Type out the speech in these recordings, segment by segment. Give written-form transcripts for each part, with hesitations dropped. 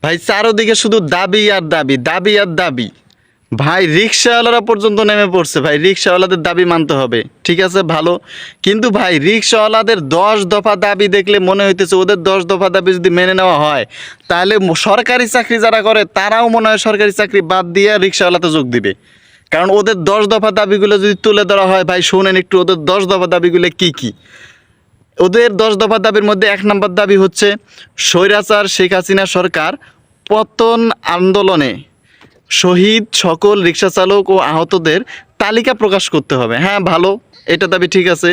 ভাই চারোদিকে শুধু দাবি আর দাবি, দাবি আর দাবি। ভাই রিক্সাওয়ালারা পর্যন্ত নেমে পড়ছে, ভাই রিক্সাওয়ালাদের দাবি মানতে হবে, ঠিক আছে ভালো। কিন্তু ভাই রিক্সাওয়ালাদের 10 দফা দাবি দেখলে মনে হইতেছে ওদের 10 দফা দাবি যদি মেনে নেওয়া হয় তাহলে সরকারি চাকরি যারা করে তারাও মনে হয় সরকারি চাকরি বাদ দিয়ে রিক্সাওয়ালাতে যোগ দিবে। কারণ ওদের 10 দফা দাবিগুলো যদি তুলে ধরা হয়, ভাই শুনেন একটু ওদের 10 দফা দাবিগুলো কি কি। ওদের 10 দফা দাবির মধ্যে 1 নম্বর দাবি হচ্ছে স্বৈরাচার শেখ হাসিনা সরকার পতন আন্দোলনে শহীদ সকল রিক্সা চালক ও আহতদের তালিকা প্রকাশ করতে হবে। হ্যাঁ ভালো, এটা দাবি ঠিক আছে।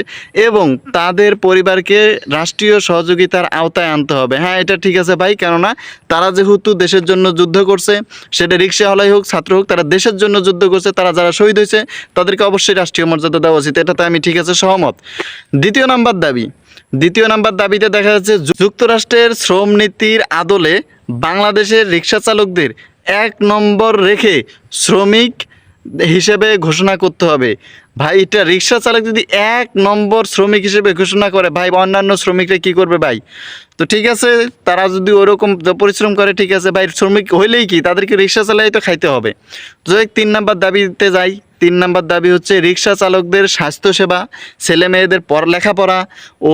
এবং তাদের পরিবারকে রাষ্ট্রীয় সহযোগিতার আওতায় আনতে হবে। হ্যাঁ এটা ঠিক আছে ভাই, কেননা তারা যেহেতু দেশের জন্য যুদ্ধ করছে, সেটা রিক্সাওয়ালাই হোক ছাত্র হোক, তারা দেশের জন্য যুদ্ধ করছে, তারা যারা শহীদ হয়েছে তাদেরকে অবশ্যই রাষ্ট্রীয় মর্যাদা দেওয়া উচিত, এটাতে আমি ঠিক আছে সহমত। দ্বিতীয় নাম্বার দাবিতে দেখা যাচ্ছে যুক্তরাষ্ট্রের শ্রম নীতির আদলে বাংলাদেশের রিক্সা চালকদের 1 নম্বর রেখে শ্রমিক হিসেবে ঘোষণা করতে হবে। ভাই এটা রিক্সা চালক যদি 1 নম্বর শ্রমিক হিসেবে ঘোষণা করে, ভাই অন্যান্য শ্রমিকরা কি করবে ভাই? তো ঠিক আছে, তারা যদি ওরকম পরিশ্রম করে ঠিক আছে ভাই, শ্রমিক হইলেই কি তাদেরকে রিক্সা চালাই তো খাইতে হবে। তো 3 নম্বর দাবিতে যাই। 3 নম্বর দাবি হচ্ছে রিক্সা চালকদের স্বাস্থ্যসেবা, ছেলে মেয়েদের লেখাপড়া ও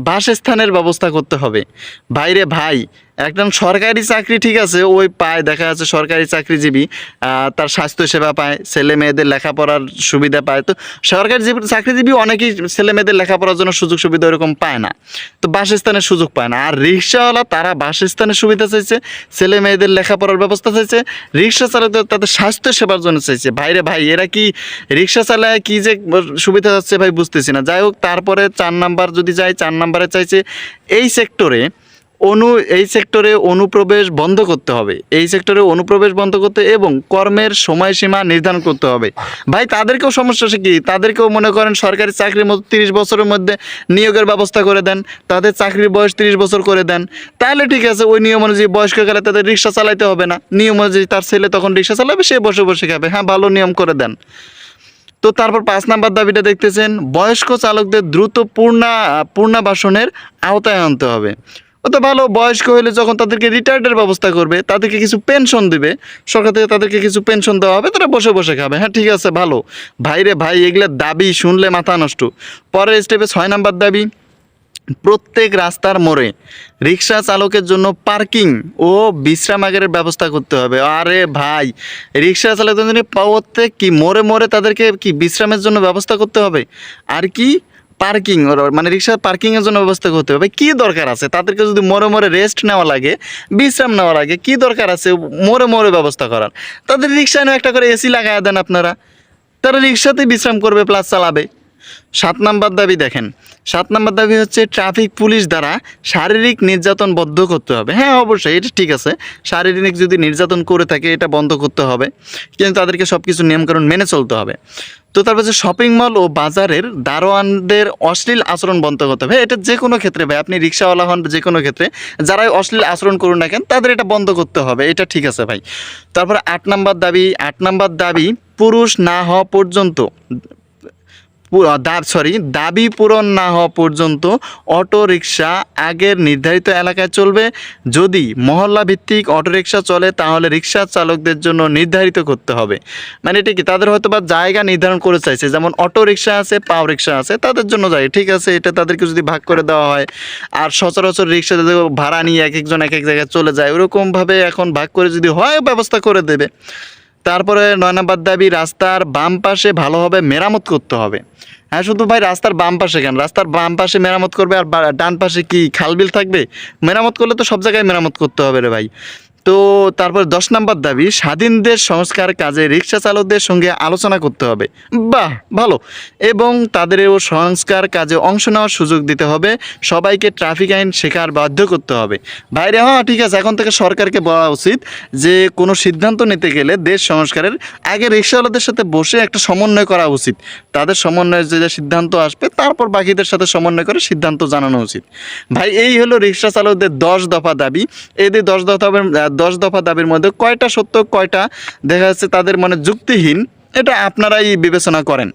বাসস্থানের ব্যবস্থা করতে হবে। ভাইরে ভাই, একদম সরকারি চাকরি ঠিক আছে ওই পায়, দেখা যাচ্ছে সরকারি চাকরিজীবী তার স্বাস্থ্যসেবা পায়, ছেলে মেয়েদের লেখাপড়ার সুবিধা পায়। তো সরকারি চাকরিজীবী অনেকেই ছেলে মেয়েদের লেখাপড়ার জন্য সুযোগ সুবিধা ওরকম পায় না, তো বাসস্থানের সুযোগ পায় না। আর রিক্সাওয়ালা তারা বাসস্থানের সুবিধা চাইছে, ছেলে মেয়েদের লেখাপড়ার ব্যবস্থা চাইছে, রিক্সা চালকদের তাদের স্বাস্থ্য সেবার জন্য চাইছে। ভাইরে ভাই, এরা কি রিক্সা চালায় কি যে সুবিধা যাচ্ছে ভাই বুঝতেছি না। যাই হোক, তারপরে 4 নম্বর যদি যাই, 4 নম্বরে চাইছে এই সেক্টরে অনুপ্রবেশ বন্ধ করতে হবে, এই সেক্টরে অনুপ্রবেশ বন্ধ করতে এবং কর্মের সময়সীমা নির্ধারণ করতে হবে। ভাই তাদেরকেও সমস্যা কি, তাদেরকেও মনে করেন সরকারি চাকরির মতো 30 বছরের মধ্যে নিয়োগের ব্যবস্থা করে দেন, তাদের চাকরির বয়স 30 বছর করে দেন, তাহলে ঠিক আছে ওই নিয়ম অনুযায়ী বয়স্ককালে তাদের রিক্সা চালাইতে হবে না, নিয়ম অনুযায়ী তার ছেলে তখন রিক্সা চালাবে, সে বসে বসে খাবে। হ্যাঁ ভালো, নিয়ম করে দেন। তো তারপর 5 নম্বর দাবিটা দেখতেছেন বয়স্ক চালকদের দ্রুত পূর্ণাবাসনের আওতায় আনতে হবে। ও তো ভালো, বয়স্ক হলে যখন তাদেরকে রিটায়ার্ডের ব্যবস্থা করবে, তাদেরকে কিছু পেনশন দিবে, সরকার থেকে তাদেরকে কিছু পেনশন দেওয়া হবে, তারা বসে বসে খাবে। হ্যাঁ ঠিক আছে ভালো। ভাইরে ভাই, এগুলো দাবি শুনলে মাথা নষ্ট। পরের স্টেপে 6 নম্বর দাবি প্রত্যেক রাস্তার মোড়ে রিক্সা চালকের জন্য পার্কিং ও বিশ্রামাগারের ব্যবস্থা করতে হবে। আরে ভাই, রিক্সা চালকদের জন্য প্রত্যেক কি মোড়ে মোড়ে তাদেরকে কি বিশ্রামের জন্য ব্যবস্থা করতে হবে, আর কি পার্কিং মানে রিক্সা পার্কিংয়ের জন্য ব্যবস্থা করতে হবে। কি দরকার আছে তাদেরকে যদি মোড়ে মোড়ে রেস্ট নেওয়া লাগে, বিশ্রাম নেওয়া লাগে, কি দরকার আছে মোড়ে মোড়ে ব্যবস্থা করার? তাদের রিক্সায় একটা করে এসি লাগাই দেন আপনারা, তারা রিক্সাতেই বিশ্রাম করবে প্লাস চালাবে। 7 নম্বর দাবি দেখেন, 7 নম্বর দাবি হচ্ছে ট্রাফিক পুলিশ দ্বারা শারীরিক নির্যাতন বন্ধ করতে হবে। হ্যাঁ অবশ্যই এটা ঠিক আছে, শারীরিক যদি নির্যাতন করে থাকে এটা বন্ধ করতে হবে, কিন্তু তাদেরকে সব কিছু নিয়মকানুন মেনে চলতে হবে। তো তারপর যে শপিং মল ও বাজারের দারোয়ানদের অশ্লীল আচরণ বন্ধ করতে হবে। এটা যে কোনো ক্ষেত্রে ভাই, আপনি রিক্সাওয়ালা হন, যে কোনো ক্ষেত্রে যারাই অশ্লীল আচরণ করুন না কেন তাদের এটা বন্ধ করতে হবে, এটা ঠিক আছে ভাই। তারপর 8 নম্বর দাবি পুরুষ না হওয়া পর্যন্ত দাবি পূরণ না হওয়া পর্যন্ত অটো রিক্সা আগের নির্ধারিত এলাকায় চলবে। যদি মহল্লা ভিত্তিক অটোরিকশা চলে তাহলে রিক্সা চালকদের জন্য নির্ধারিত করতে হবে। মানে এটা কি তাদের হয়তো বা জায়গা নির্ধারণ করে চাইছে, যেমন অটো রিক্সা আছে, পাও রিক্সা আছে, তাদের জন্য যায় ঠিক আছে, এটা তাদেরকে যদি ভাগ করে দেওয়া হয়। আর সচরাচর রিক্সা ভাড়া নিয়ে এক একজন এক এক জায়গায় চলে যায়, ওরকমভাবে এখন ভাগ করে যদি হয় ব্যবস্থা করে দেবে। তারপরে 9 নম্বর দাবি রাস্তার বাম পাশে ভালোভাবে মেরামত করতে হবে। হ্যাঁ শুধু ভাই রাস্তার বাম পাশে কেন, রাস্তার বাম পাশে মেরামত করবে আর ডান পাশে কি খালবিল থাকবে? মেরামত করলে তো সব জায়গায় মেরামত করতে হবে রে ভাই। তো তারপর 10 নম্বর দাবি স্বাধীন দেশ সংস্কার কাজে রিক্সা চালকদের সঙ্গে আলোচনা করতে হবে। বাহ ভালো। এবং তাদেরও সংস্কার কাজে অংশ নেওয়ার সুযোগ দিতে হবে, সবাইকে ট্রাফিক আইন শেখার বাধ্য করতে হবে। ভাইরে হ্যাঁ ঠিক আছে, এখন থেকে সরকারকে বলা উচিত যে কোনো সিদ্ধান্ত নিতে গেলে দেশ সংস্কারের আগে রিক্সাওয়ালাদের সাথে বসে একটা সমন্বয় করা উচিত। তাদের সমন্বয়ের যে সিদ্ধান্ত আসবে তারপর বাকিদের সাথে সমন্বয় করে সিদ্ধান্ত জানানো উচিত। ভাই এই হলো রিক্সা চালকদের 10 দফা দাবি। এদের 10 দফা দাবির মধ্যে কয়টা সত্য, কয়টা দেখা যাচ্ছে তাদের মানে যুক্তিহীন, এটা আপনারাই বিবেচনা করেন।